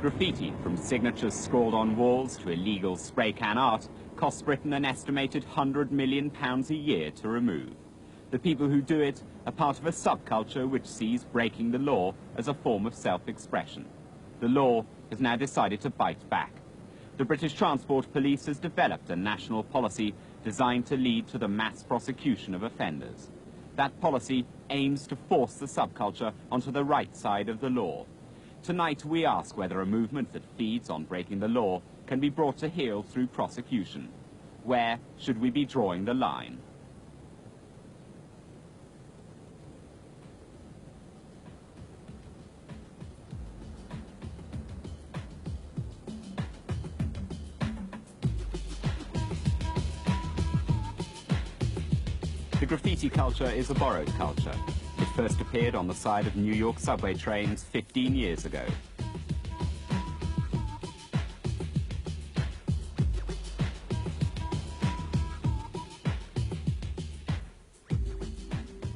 Graffiti, from signatures scrawled on walls to illegal spray can art, costs Britain an estimated £100 million a year to remove. The people who do it are part of a subculture which sees breaking the law as a form of self-expression. The law has now decided to bite back. The British Transport Police has developed a national policy designed to lead to the mass prosecution of offenders. That policy aims to force the subculture onto the right side of the law. Tonight we ask whether a movement that feeds on breaking the law can be brought to heel through prosecution. Where should we be drawing the line? The graffiti culture is a borrowed culture. It first appeared on the side of New York subway trains 15 years ago.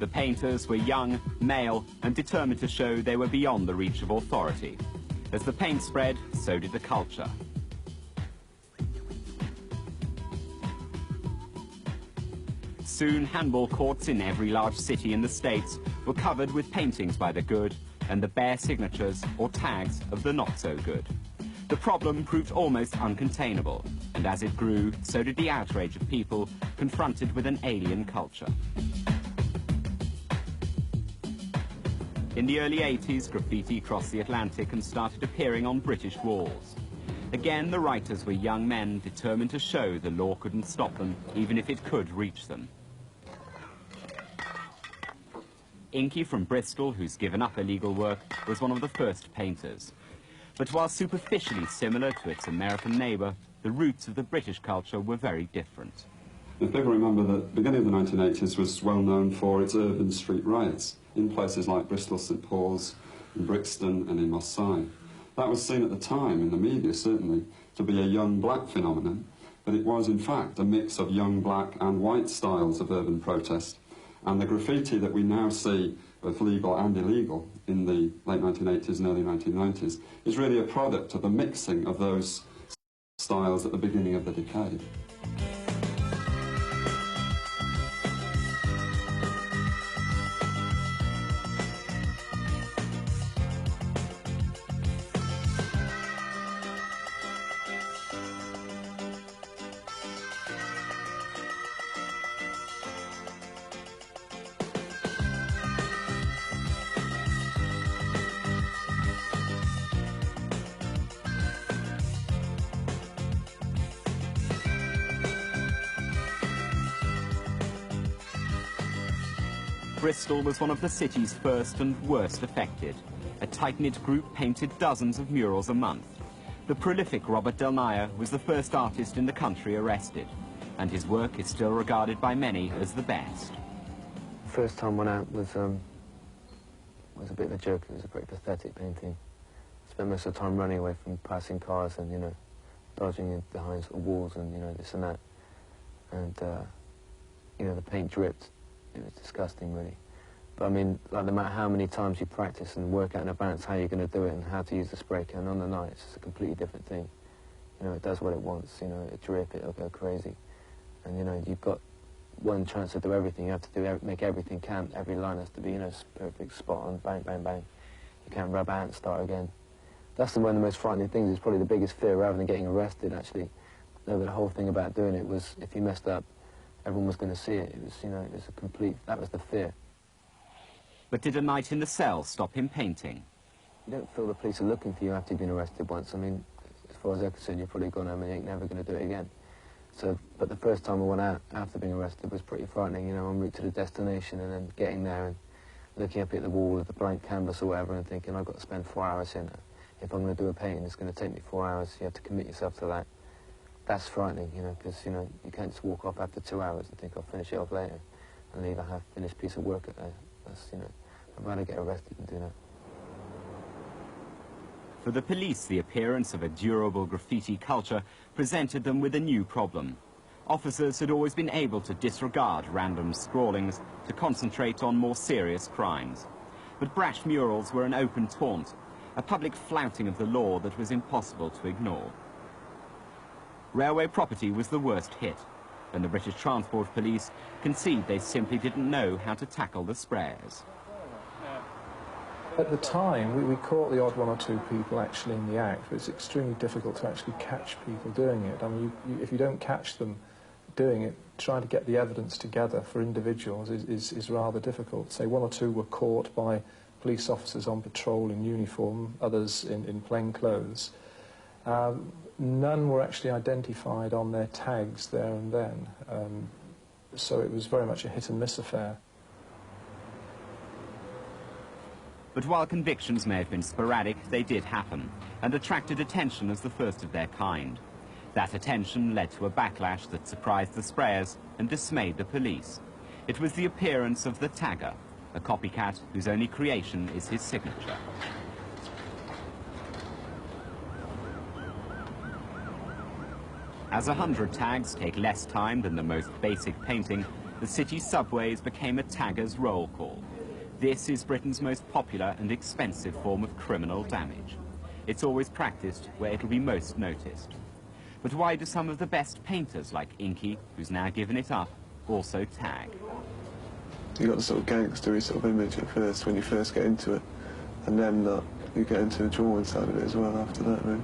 The painters were young, male, and determined to show they were beyond the reach of authority. As the paint spread, so did the culture. Soon, handball courts in every large city in the States were covered with paintings by the good and the bare signatures or tags of the not-so-good. The problem proved almost uncontainable, and as it grew, so did the outrage of people confronted with an alien culture. In the early 80s, graffiti crossed the Atlantic and started appearing on British walls. Again, the writers were young men determined to show the law couldn't stop them, even if it could reach them. Inky from Bristol, who's given up illegal work, was one of the first painters. But while superficially similar to its American neighbour, the roots of the British culture were very different. If people remember that the beginning of the 1980s was well known for its urban street riots in places like Bristol, St Paul's, in Brixton and in Marseille. That was seen at the time, in the media certainly, to be a young black phenomenon, but it was in fact a mix of young black and white styles of urban protest. And the graffiti that we now see, both legal and illegal, in the late 1980s and early 1990s, is really a product of the mixing of those styles at the beginning of the decade. Bristol was one of the city's first and worst affected. A tight-knit group painted dozens of murals a month. The prolific Robert Del Naja was the first artist in the country arrested, and his work is still regarded by many as the best. The first time I went out was a bit of a joke. It was a pretty pathetic painting. I spent most of the time running away from passing cars and, dodging in behind sort of walls and, this and that. And, the paint dripped. It was disgusting, really. But I mean, like, no matter how many times you practice and work out in advance how you're going to do it and how to use the spray can on the night, it's just a completely different thing. It does what it wants. It'll drip, it'll go crazy. And, you've got one chance to do everything. You have to make everything count. Every line has to be, perfect, spot on, bang, bang, bang. You can't rub out and start again. That's one of the most frightening things. It's probably the biggest fear, rather than getting arrested, actually. The whole thing about doing it was, if you messed up, everyone was going to see it. It was, it was a complete, that was the fear. But did a night in the cell stop him painting? You don't feel the police are looking for you after you've been arrested once. I mean, as far as they're concerned, you're probably gone home and you ain't never going to do it again. So, but the first time I went out after being arrested was pretty frightening, en route to the destination, and then getting there and looking up at the wall with the blank canvas or whatever and thinking, I've got to spend 4 hours here now. If I'm going to do a painting, it's going to take me 4 hours. You have to commit yourself to that. That's frightening, because, you can't just walk off after 2 hours and think I'll finish it off later and leave a half-finished piece of work at there. That's, I'd rather get arrested than do that. For the police, the appearance of a durable graffiti culture presented them with a new problem. Officers had always been able to disregard random scrawlings to concentrate on more serious crimes. But brash murals were an open taunt, a public flouting of the law that was impossible to ignore. Railway property was the worst hit, and the British Transport Police concede they simply didn't know how to tackle the sprayers. At the time, we caught the odd one or two people actually in the act, but it's extremely difficult to actually catch people doing it. I mean, if you don't catch them doing it, trying to get the evidence together for individuals is rather difficult. Say one or two were caught by police officers on patrol in uniform, others in plain clothes. None were actually identified on their tags there and then, so it was very much a hit-and-miss affair. But while convictions may have been sporadic, they did happen, and attracted attention as the first of their kind. That attention led to a backlash that surprised the sprayers and dismayed the police. It was the appearance of the tagger, a copycat whose only creation is his signature. As 100 tags take less time than the most basic painting, the city's subways became a tagger's roll call. This is Britain's most popular and expensive form of criminal damage. It's always practiced where it'll be most noticed. But why do some of the best painters, like Inky, who's now given it up, also tag? You got the sort of gangstery sort of image at first when you first get into it, and then you get into the drawing side of it as well after that, really.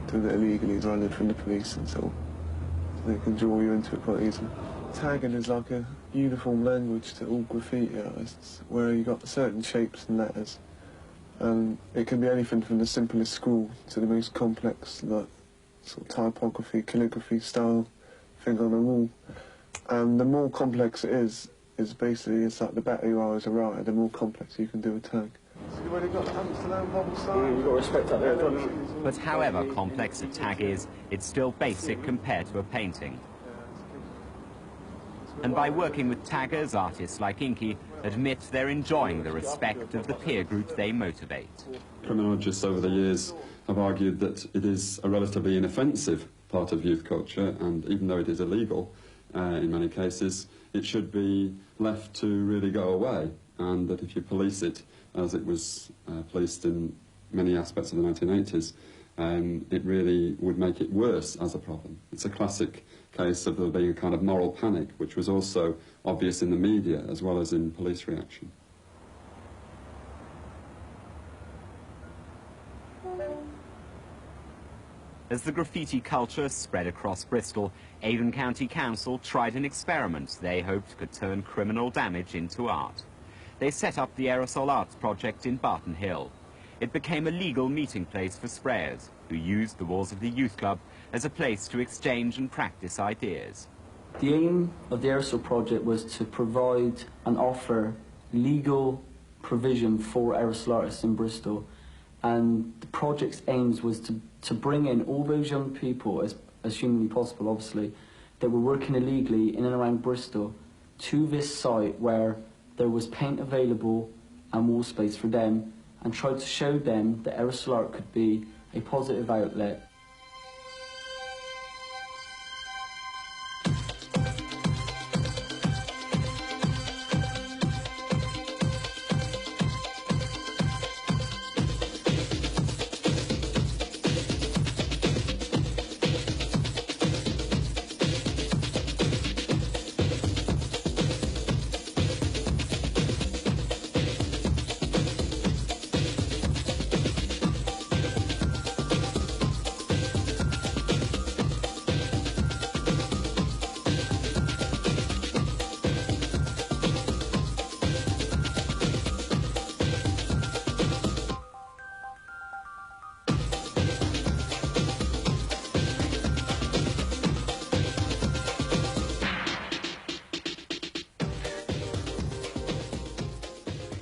Doing it illegally, running from the police and so they can draw you into it quite easily. Tagging is like a uniform language to all graffiti artists, where you got certain shapes and letters, and it can be anything from the simplest scrawl to the most complex, like sort of typography, calligraphy style thing on a wall. And the more complex it is basically, it's like the better you are as a writer, the more complex you can do a tag. But however complex a tag is, it's still basic compared to a painting. And by working with taggers, artists like Inky admit they're enjoying the respect of the peer group they motivate. Criminologists over the years have argued that it is a relatively inoffensive part of youth culture, and even though it is illegal in many cases, it should be left to really go away, and that if you police it, as it was policed in many aspects of the 1980s, it really would make it worse as a problem. It's a classic case of there being a kind of moral panic, which was also obvious in the media as well as in police reaction. As the graffiti culture spread across Bristol, Avon County Council tried an experiment they hoped could turn criminal damage into art. They set up the Aerosol Arts Project in Barton Hill. It became a legal meeting place for sprayers, who used the walls of the youth club as a place to exchange and practice ideas. The aim of the Aerosol Project was to provide and offer legal provision for aerosol artists in Bristol, and the project's aims was to bring in all those young people, as humanly possible obviously, that were working illegally in and around Bristol to this site where there was paint available and wall space for them, and tried to show them that aerosol art could be a positive outlet.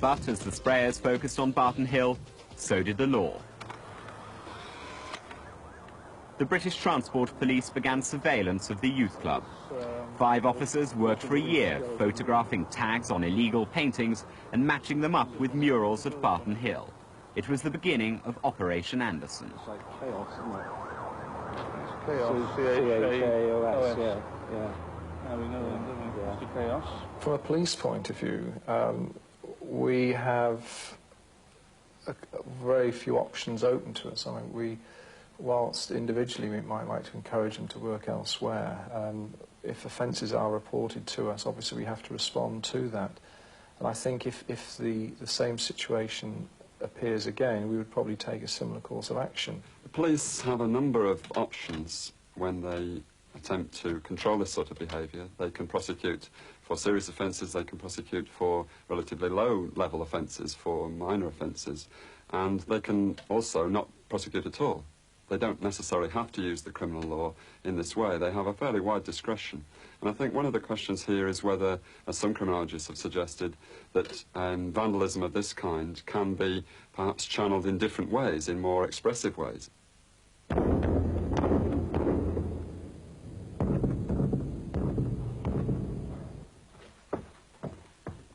But as the sprayers focused on Barton Hill, so did the law. The British Transport Police began surveillance of the youth club. 5 officers worked for a year, photographing tags on illegal paintings and matching them up with murals at Barton Hill. It was the beginning of Operation Anderson. From a police point of view, we have very few options open to us. I mean, whilst individually we might like to encourage them to work elsewhere, if offences are reported to us, obviously we have to respond to that. And I think if the same situation appears again, we would probably take a similar course of action. The police have a number of options when they attempt to control this sort of behaviour. They can prosecute for serious offences, they can prosecute for relatively low-level offences, for minor offences, and they can also not prosecute at all. They don't necessarily have to use the criminal law in this way. They have a fairly wide discretion. And I think one of the questions here is whether, as some criminologists have suggested, that vandalism of this kind can be perhaps channeled in different ways, in more expressive ways.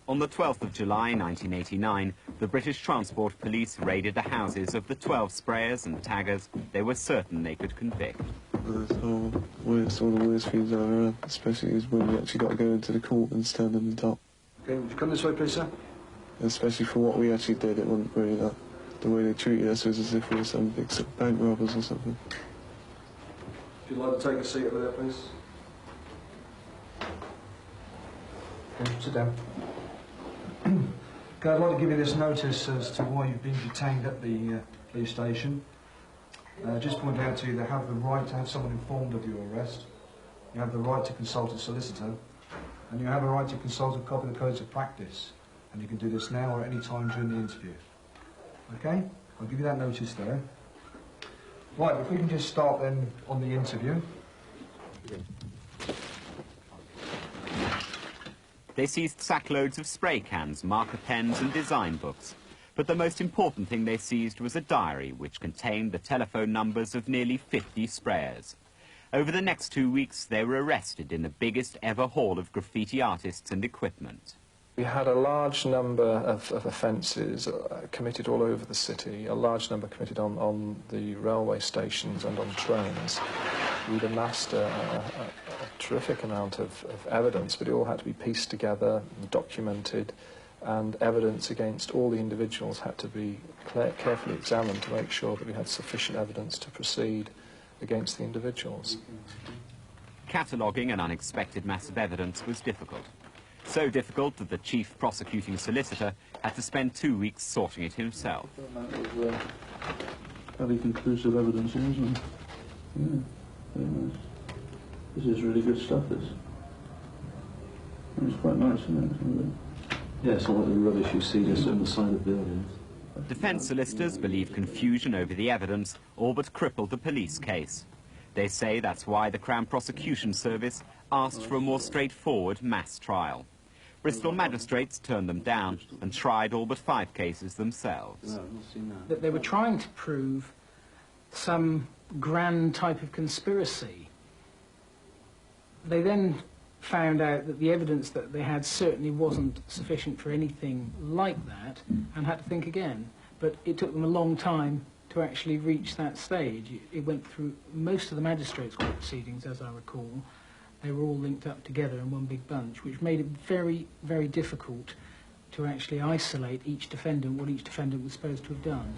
On the 12th of July 1989, the British Transport Police raided the houses of the 12 sprayers and taggers they were certain they could convict. That's all the worst things I've ever had, especially is when you actually got to go into the court and stand on the dock. Okay, would you come this way, please, sir? Especially for what we actually did, it wasn't really that. The way they treated us was as if we were some big bank robbers or something. If you'd like to take a seat over there, please. Okay, sit down. Okay, I'd like to give you this notice as to why you've been detained at the police station. Just point out to you, they have the right to have someone informed of your arrest. You have the right to consult a solicitor. And you have a right to consult a copy of the codes of practice. And you can do this now or at any time during the interview. Okay? I'll give you that notice there. Right, if we can just start then on the interview. They seized sackloads of spray cans, marker pens and design books. But the most important thing they seized was a diary which contained the telephone numbers of nearly 50 sprayers. Over the next 2 weeks, they were arrested in the biggest ever haul of graffiti artists and equipment. We had a large number of offences committed all over the city, a large number committed on the railway stations and on trains. We'd amassed a terrific amount of evidence, but it all had to be pieced together and documented, and evidence against all the individuals had to be carefully examined to make sure that we had sufficient evidence to proceed against the individuals. Cataloguing an unexpected mass of evidence was difficult. So difficult that the chief prosecuting solicitor had to spend 2 weeks sorting it himself. That was fairly conclusive evidence, isn't it? Yeah, very nice. This is really good stuff, this. It's quite nice, isn't it? Yeah, it's not like the rubbish you see just on the side of buildings. Defence solicitors believe confusion over the evidence all but crippled the police case. They say that's why the Crown Prosecution Service asked for a more straightforward mass trial. Bristol magistrates turned them down and tried all but 5 cases themselves. That they were trying to prove some grand type of conspiracy. They then found out that the evidence that they had certainly wasn't sufficient for anything like that and had to think again. But it took them a long time to actually reach that stage. It went through most of the magistrates' court proceedings, as I recall. They were all linked up together in one big bunch, which made it very, very difficult to actually isolate each defendant, what each defendant was supposed to have done.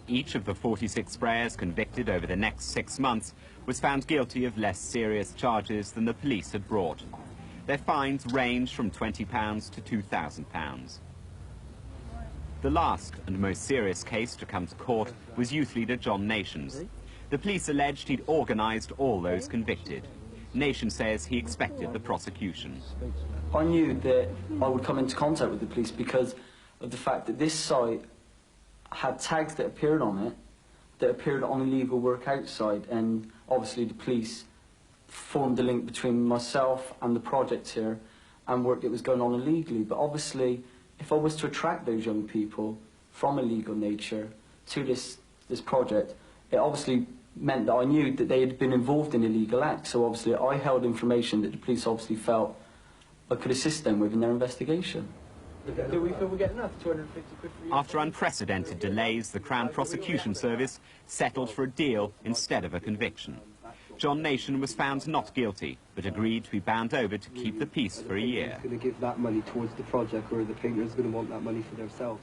Each of the 46 sprayers convicted over the next 6 months was found guilty of less serious charges than the police had brought. Their fines ranged from £20 to £2,000. The last and most serious case to come to court was youth leader John Nations. The police alleged he'd organised all those convicted. Nation says he expected the prosecution. I knew that I would come into contact with the police because of the fact that this site had tags that appeared on it, that appeared on illegal work outside, and obviously the police formed a link between myself and the project here and work that was going on illegally. But obviously, if I was to attract those young people from a legal nature to this project, it obviously meant that I knew that they had been involved in illegal acts. So obviously I held information that the police obviously felt I could assist them with in their investigation. Do we feel we're getting enough? 250 quid for you? After unprecedented delays, the Crown Prosecution Service settled for a deal instead of a conviction. John Nation was found not guilty, but agreed to be bound over to keep the peace for a year. Going to give that money towards the project, or the painter's going to want that money for themselves.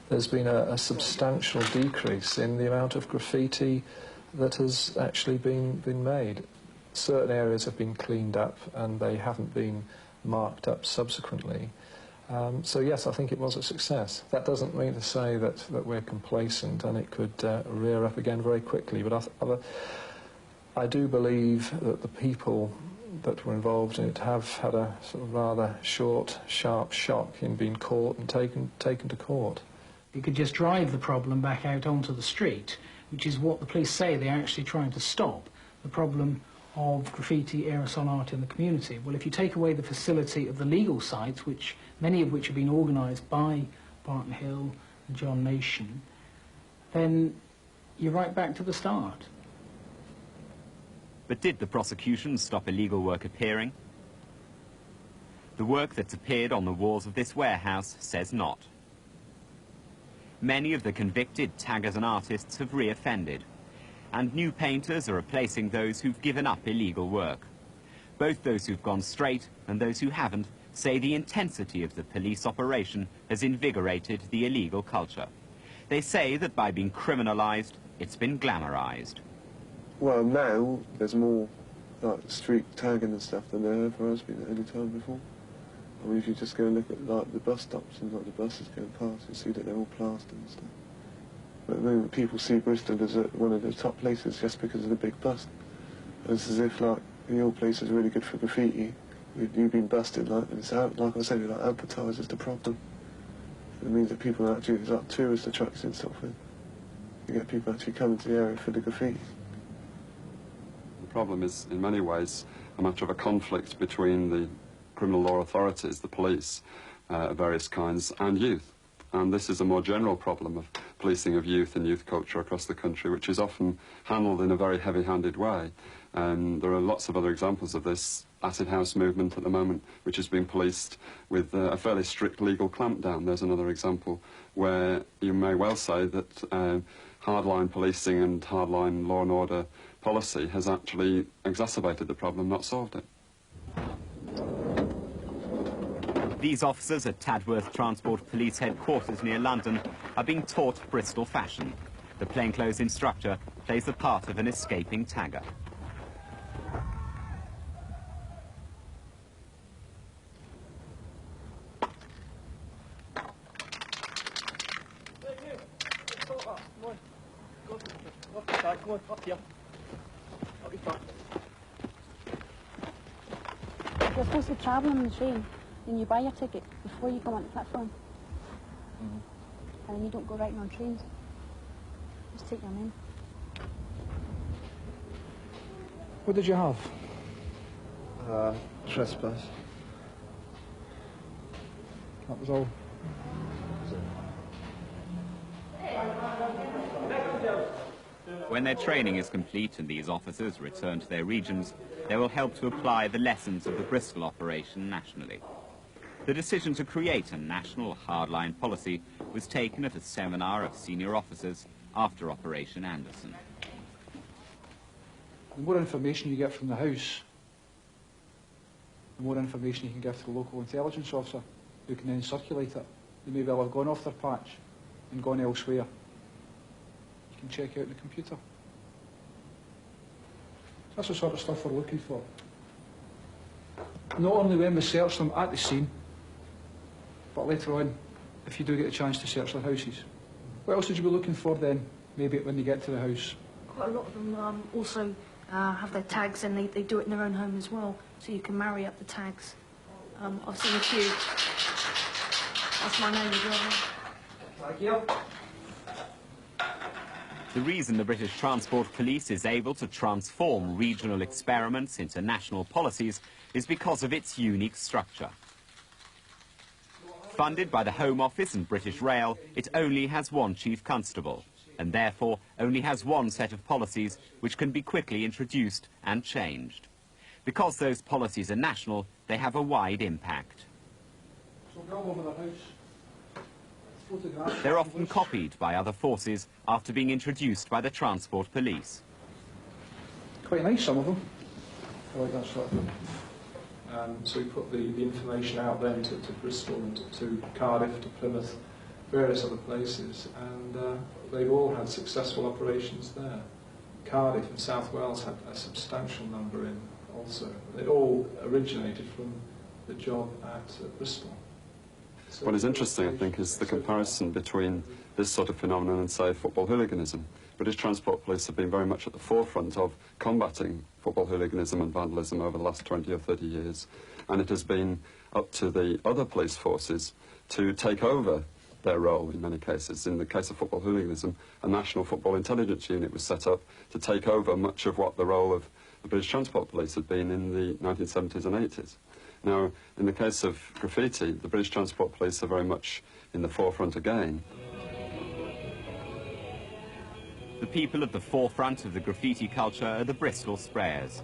There's been a substantial decrease in the amount of graffiti that has actually been made. Certain areas have been cleaned up and they haven't been marked up subsequently. So yes, I think it was a success. That doesn't mean to say that we're complacent and it could rear up again very quickly, but I do believe that the people that were involved in it have had a sort of rather short, sharp shock in being caught and taken to court. You could just drive the problem back out onto the street, which is what the police say they're actually trying to stop, the problem of graffiti aerosol art in the community. Well, if you take away the facility of the legal sites, which many of which have been organised by Barton Hill and John Nation, then you're right back to the start. But did the prosecution stop illegal work appearing? The work that's appeared on the walls of this warehouse says not. Many of the convicted taggers and artists have reoffended, and new painters are replacing those who've given up illegal work. Both those who've gone straight and those who haven't say the intensity of the police operation has invigorated the illegal culture. They say that by being criminalised, it's been glamorised. Well, now there's more like street tagging and stuff than there ever has been at any time before. I mean, if you just go and look at like the bus stops and like the buses going past, you see that they're all plastered and stuff. But at the moment, people see Bristol as one of the top places just because of the big bust. And it's as if like your place is really good for graffiti. You've been busted, like, and it's out, like I said, it like advertises the problem. It means that people actually, it's like tourist attraction sort of thing. You get people actually coming to the area for the graffiti. The problem is, in many ways, a matter of a conflict between the criminal law authorities, the police, of various kinds, and youth. And this is a more general problem of policing of youth and youth culture across the country, which is often handled in a very heavy-handed way. There are lots of other examples of this. Acid house movement at the moment, which is being policed with a fairly strict legal clampdown. There's another example where you may well say that hardline policing and hardline law and order policy has actually exacerbated the problem, not solved it. These officers at Tadworth Transport Police Headquarters near London are being taught Bristol fashion. The plainclothes instructor plays the part of an escaping tagger. You're supposed to travel on the train, and you buy your ticket before you come on the platform. And then you don't go riding on trains. Just take them in. What did you have? Trespass. That was all. When their training is complete and these officers return to their regions, they will help to apply the lessons of the Bristol operation nationally. The decision to create a national hardline policy was taken at a seminar of senior officers after Operation Anderson. The more information you get from the house, the more information you can give to the local intelligence officer, who can then circulate it. They may well have gone off their patch and gone elsewhere. You can check out the computer. That's the sort of stuff we're looking for. Not only when we search them at the scene, but later on, if you do get a chance to search their houses. What else would you be looking for then, maybe when you get to the house? Quite a lot of them also have their tags, and they do it in their own home as well, so you can marry up the tags. I've seen a few. That's my name as well. Thank you. The reason the British Transport Police is able to transform regional experiments into national policies is because of its unique structure. Funded by the Home Office and British Rail, it only has one chief constable, and therefore only has one set of policies which can be quickly introduced and changed. Because those policies are national, they have a wide impact. So go over the house. They're often copied by other forces after being introduced by the Transport Police. quite nice, some of them. I like that sort of thing. So we put the information out then to Bristol and to Cardiff, to Plymouth, various other places, and they've all had successful operations there. Cardiff and South Wales had a substantial number in also. It all originated from the job at Bristol. So what is interesting, I think, is the comparison between this sort of phenomenon and, say, football hooliganism. British Transport Police have been very much at the forefront of combating football hooliganism and vandalism over the last 20 or 30 years, and it has been up to the other police forces to take over their role in many cases. In the case of football hooliganism, a National Football Intelligence Unit was set up to take over much of what the role of the British Transport Police had been in the 1970s and 80s. Now, in the case of graffiti, the British Transport Police are very much in the forefront again. The people at the forefront of the graffiti culture are the Bristol Sprayers.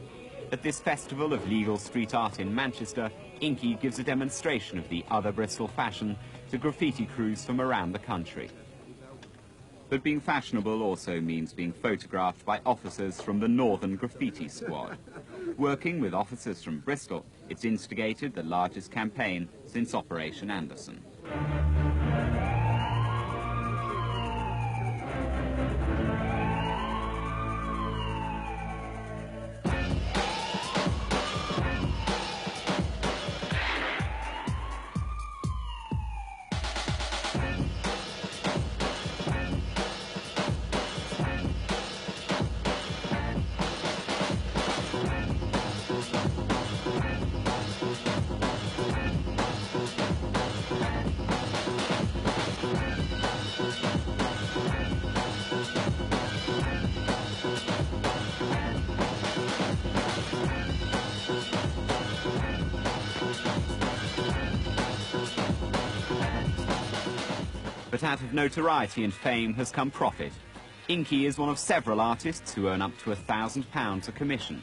At this festival of legal street art in Manchester, Inky gives a demonstration of the other Bristol fashion to graffiti crews from around the country. But being fashionable also means being photographed by officers from the Northern Graffiti Squad. Working with officers from Bristol, it's instigated the largest campaign since Operation Anderson. But out of notoriety and fame has come profit. Inky is one of several artists who earn up to £1,000 a commission,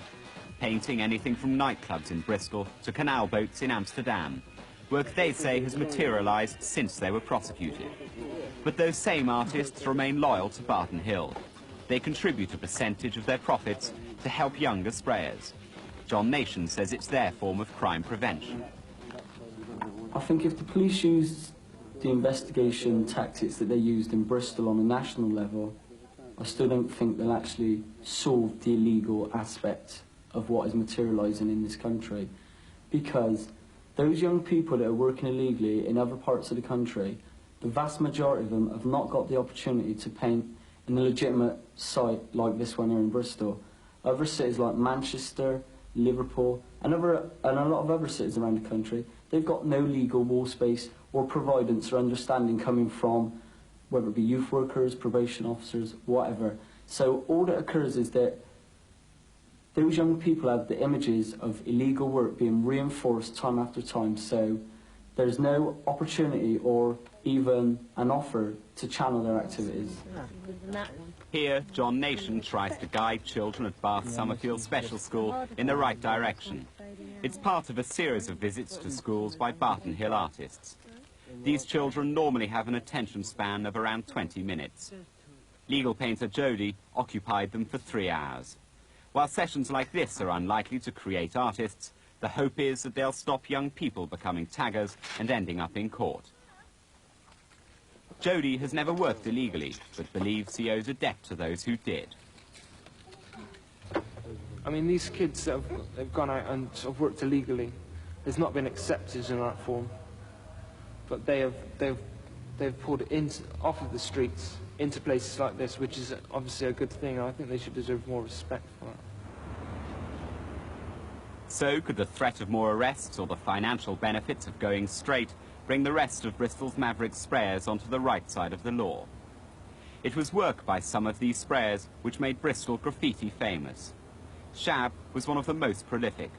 painting anything from nightclubs in Bristol to canal boats in Amsterdam, work they say has materialised since they were prosecuted. But those same artists remain loyal to Barton Hill. They contribute a percentage of their profits to help younger sprayers. John Nation says it's their form of crime prevention. I think if the police used the investigation tactics that they used in Bristol on a national level, I still don't think they'll actually solve the illegal aspect of what is materialising in this country. Because those young people that are working illegally in other parts of the country, the vast majority of them have not got the opportunity to paint in a legitimate site like this one here in Bristol. Other cities like Manchester, Liverpool, and a lot of other cities around the country, they've got no legal wall space or providence or understanding coming from, whether it be youth workers, probation officers, whatever. So all that occurs is that those young people have the images of illegal work being reinforced time after time, so there's no opportunity or even an offer to channel their activities. Here, John Nation tries to guide children at Bath Summerfield Special School in the right direction. It's part of a series of visits to schools by Barton Hill artists. These children normally have an attention span of around 20 minutes. Legal painter Jody occupied them for 3 hours. While sessions like this are unlikely to create artists, the hope is that they'll stop young people becoming taggers and ending up in court. Jody has never worked illegally, but believes he owes a debt to those who did. I mean, these kids that have gone out and sort of worked illegally, there's not been acceptance in that form. But they've pulled it off of the streets into places like this, which is obviously a good thing, and I think they should deserve more respect for that. So could the threat of more arrests or the financial benefits of going straight bring the rest of Bristol's maverick sprayers onto the right side of the law? It was work by some of these sprayers which made Bristol graffiti famous. Shab was one of the most prolific.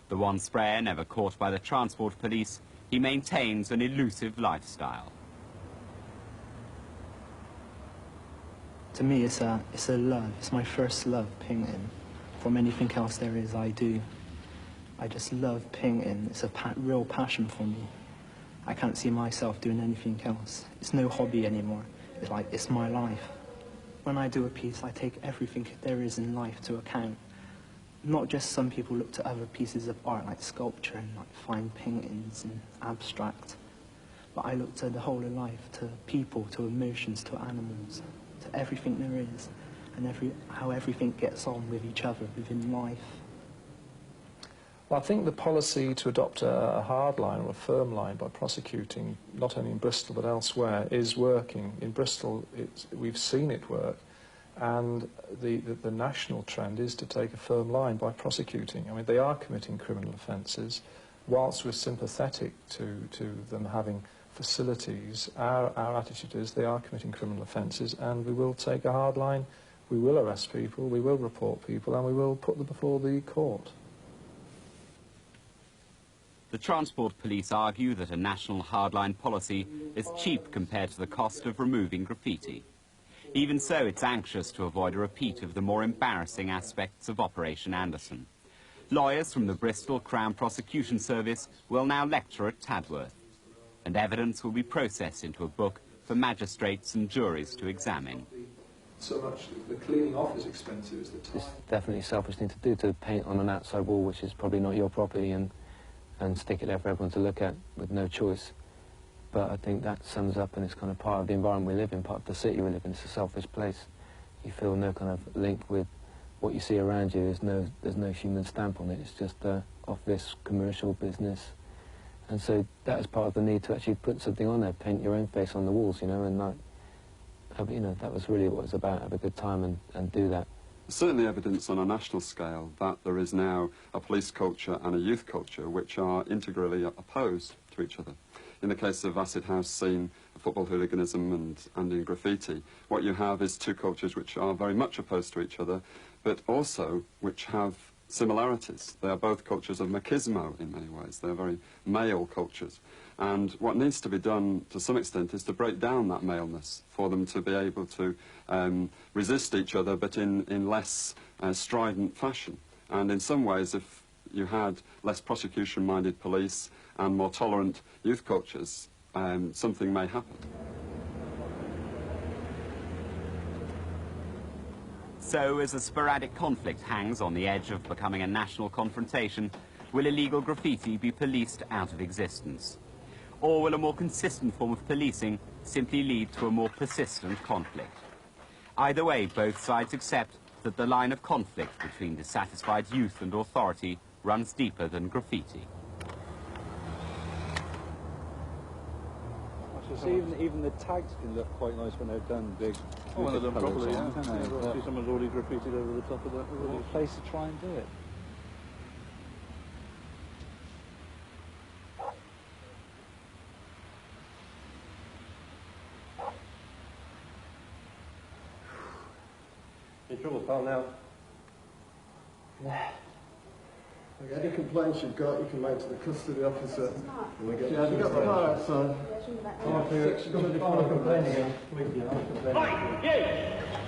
The one sprayer never caught by the transport police, he maintains an elusive lifestyle. To me, it's a love. It's my first love, painting. From anything else there is, I do. I just love painting. It's a real passion for me. I can't see myself doing anything else. It's no hobby anymore. It's like, it's my life. When I do a piece, I take everything there is in life to account. not just some people look to other pieces of art like sculpture and like fine paintings and abstract, but I look to the whole of life, to people, to emotions, to animals, to everything there is, and how everything gets on with each other within life. Well, I think the policy to adopt a hard line or a firm line by prosecuting, not only in Bristol but elsewhere, is working. In Bristol, we've seen it work, and the national trend is to take a firm line by prosecuting. I mean, they are committing criminal offences. Whilst we're sympathetic to them having facilities, our attitude is they are committing criminal offences, and we will take a hard line, we will arrest people, we will report people, and we will put them before the court. The Transport Police argue that a national hardline policy is cheap compared to the cost of removing graffiti. Even so, it's anxious to avoid a repeat of the more embarrassing aspects of Operation Anderson. Lawyers from the Bristol Crown Prosecution Service will now lecture at Tadworth, and evidence will be processed into a book for magistrates and juries to examine. So much the cleaning off is expensive as the time. It's definitely a selfish thing to do, to paint on an outside wall which is probably not your property and stick it there for everyone to look at with no choice. But I think that sums up, and it's kind of part of the environment we live in, part of the city we live in. It's a selfish place. You feel no kind of link with what you see around you. There's no human stamp on it. It's just off this commercial business. And so that is part of the need to actually put something on there, paint your own face on the walls, you know, and like, you know, that was really what it was about, have a good time and do that. Certainly evidence on a national scale that there is now a police culture and a youth culture which are integrally opposed to each other. In the case of acid house scene, football hooliganism and in graffiti, what you have is two cultures which are very much opposed to each other, but also which have similarities. They are both cultures of machismo in many ways. They are very male cultures. And what needs to be done to some extent is to break down that maleness for them to be able to resist each other, but in less strident fashion. And in some ways, if you had less prosecution-minded police and more tolerant youth cultures, something may happen. So, as a sporadic conflict hangs on the edge of becoming a national confrontation, will illegal graffiti be policed out of existence? Or will a more consistent form of policing simply lead to a more persistent conflict? Either way, both sides accept that the line of conflict between dissatisfied youth and authority runs deeper than graffiti. Even the tags can look quite nice when they're done big. Oh, when they're done properly, yeah. Yeah. See someone's already graffitied over the top of that. There's a place to try and do it. In trouble, pal, now? Yeah. Okay, any complaints you've got, you can make to the custody officer. And we get, yeah, you got the car outside. You've got to complain again. Right, you!